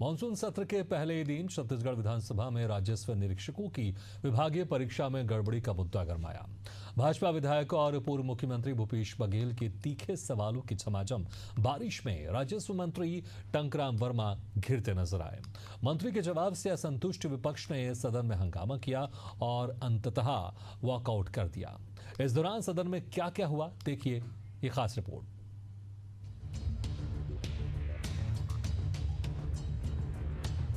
Monsoon सत्र के पहले ही दिन छत्तीसगढ़ विधानसभा में राजस्व निरीक्षकों की विभागीय परीक्षा में गड़बड़ी का मुद्दा गरमाया। भाजपा विधायक और पूर्व मुख्यमंत्री भूपेश बघेल के तीखे सवालों की झमाझम बारिश में राजस्व मंत्री टंकराम वर्मा घिरते नजर आए। मंत्री के जवाब से असंतुष्ट विपक्ष ने सदन में हंगामा किया और अंततः वॉकआउट कर दिया। इस दौरान सदन में क्या क्या हुआ, देखिए ये खास रिपोर्ट।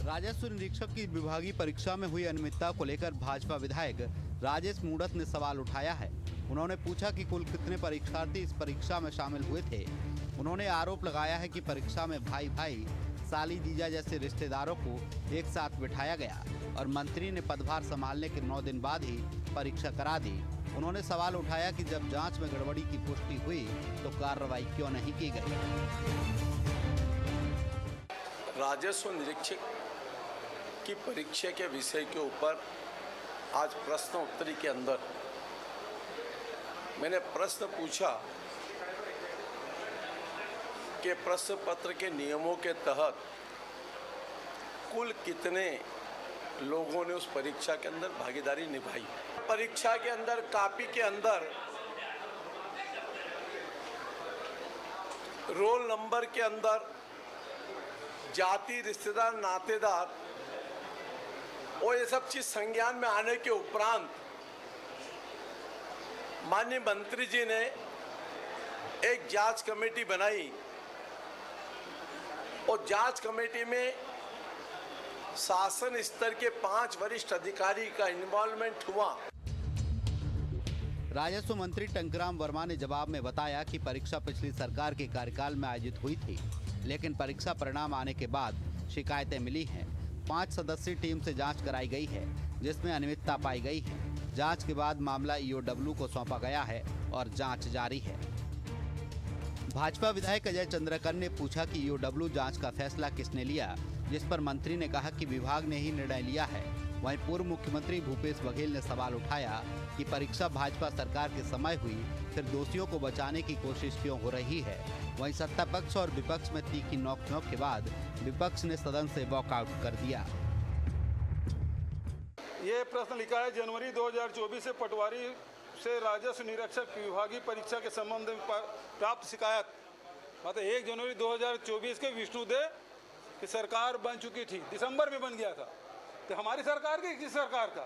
राजस्व निरीक्षक की विभागीय परीक्षा में हुई अनियमितता को लेकर भाजपा विधायक राजेश मूणत ने सवाल उठाया है। उन्होंने पूछा कि कुल कितने परीक्षार्थी इस परीक्षा में शामिल हुए थे। उन्होंने आरोप लगाया है कि परीक्षा में भाई भाई, साली जीजा जैसे रिश्तेदारों को एक साथ बिठाया गया और मंत्री ने पदभार संभालने के 9 दिन बाद ही परीक्षा करा दी। उन्होंने सवाल उठाया कि जब जांच में गड़बड़ी की पुष्टि हुई तो कार्रवाई क्यों नहीं की गई। राजस्व निरीक्षक की परीक्षा के विषय के ऊपर आज प्रश्न उत्तरी के अंदर मैंने प्रश्न पूछा कि प्रश्न पत्र के नियमों के तहत कुल कितने लोगों ने उस परीक्षा के अंदर भागीदारी निभाई। परीक्षा के अंदर कॉपी के अंदर रोल नंबर के अंदर जाति, रिश्तेदार, नातेदार और ये सब चीज संज्ञान में आने के उपरांत माननीय मंत्री जी ने एक जांच कमेटी बनाई और जांच कमेटी में शासन स्तर के 5 वरिष्ठ अधिकारी का इन्वॉल्वमेंट हुआ। राजस्व मंत्री टंकराम वर्मा ने जवाब में बताया कि परीक्षा पिछली सरकार के कार्यकाल में आयोजित हुई थी, लेकिन परीक्षा परिणाम आने के बाद शिकायतें मिली हैं। 5 सदस्यीय टीम से जांच कराई गई है, जिसमें अनियमितता पाई गई है। जांच के बाद मामला ईओडब्ल्यू को सौंपा गया है और जांच जारी है। भाजपा विधायक अजय चंद्रकर ने पूछा कि ईओडब्ल्यू जांच का फैसला किसने लिया, जिस पर मंत्री ने कहा कि विभाग ने ही निर्णय लिया है। वहीं पूर्व मुख्यमंत्री भूपेश बघेल ने सवाल उठाया कि परीक्षा भाजपा सरकार के समय हुई, फिर दोषियों को बचाने की कोशिश क्यों हो रही है। वहीं सत्ता पक्ष और विपक्ष में तीखी नोक-झोंक के बाद विपक्ष ने सदन से वॉकआउट कर दिया। ये प्रश्न लिखा है, जनवरी 2024 से पटवारी से राजस्व निरीक्षक विभागीय परीक्षा के संबंध में प्राप्त शिकायत, मतलब 1 जनवरी 2024 के विष्णुदेव की सरकार बन चुकी थी, दिसंबर में बन गया था। तो हमारी सरकार की किस सरकार का,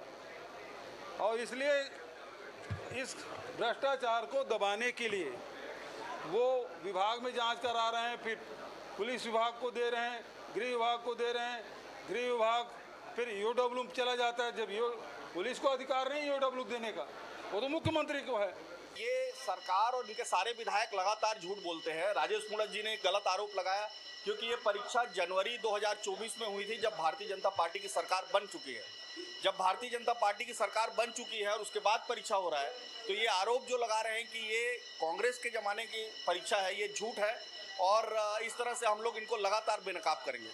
और इसलिए इस भ्रष्टाचार को दबाने के लिए वो विभाग में जांच करा रहे हैं, फिर पुलिस विभाग को दे रहे हैं, गृह विभाग को दे रहे हैं। गृह विभाग फिर ईओडब्ल्यू में चला जाता है, जब पुलिस को अधिकार नहीं ईओडब्ल्यू देने का, वो तो मुख्यमंत्री को है। ये सरकार और इनके सारे विधायक लगातार झूठ बोलते हैं। राजेश मूणत जी ने गलत आरोप लगाया, क्योंकि ये परीक्षा जनवरी 2024 में हुई थी, जब भारतीय जनता पार्टी की सरकार बन चुकी है। जब भारतीय जनता पार्टी की सरकार बन चुकी है और उसके बाद परीक्षा हो रहा है, तो ये आरोप जो लगा रहे हैं कि ये कांग्रेस के ज़माने की परीक्षा है, ये झूठ है और इस तरह से हम लोग इनको लगातार बेनकाब करेंगे।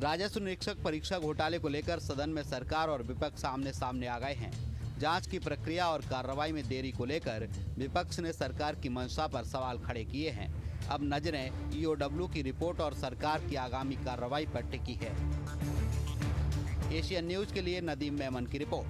राजस्व निरीक्षक परीक्षा घोटाले को लेकर सदन में सरकार और विपक्ष आमने सामने आ गए हैं। जांच की प्रक्रिया और कार्रवाई में देरी को लेकर विपक्ष ने सरकार की मंशा पर सवाल खड़े किए हैं। अब नजरें ईओडब्ल्यू की रिपोर्ट और सरकार की आगामी कार्रवाई पर टिकी है। एशियन न्यूज के लिए नदीम मेमन की रिपोर्ट।